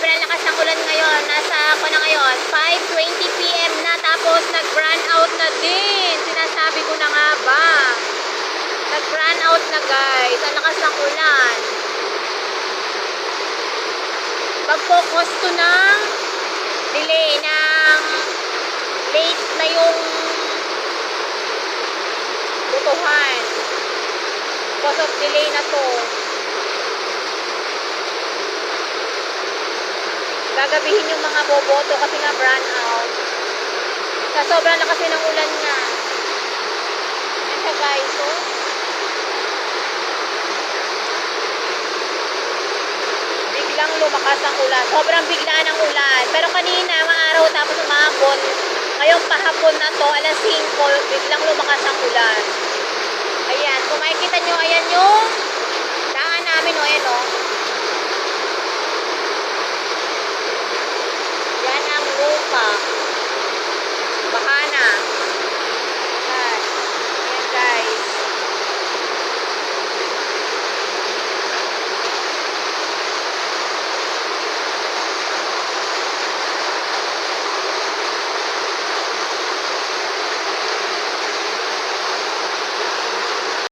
sobrang lakas ng ulan ngayon. Nasa ako na ngayon, 5:20 PM na, tapos nag-run out na din. Sinasabi ko na nga ba. Nag-run out na guys. Ang lakas ng ulan. Pag-focus to ng delay ng late na yung butuhan. Because of delay na to. Gagabihin yung mga boboto kasi nga brand out. Sa sobrang lakas ng ulan nga. Yan siya guys, oh. Biglang lumakas ang ulan. Sobrang bigla ng ulan. Pero kanina, maaraw tapos umabot. Ngayong pahapon na to, alas 5, biglang lumakas ang ulan. Ayan, kung makikita nyo, ayan yung daan namin, oh, ayan, oh.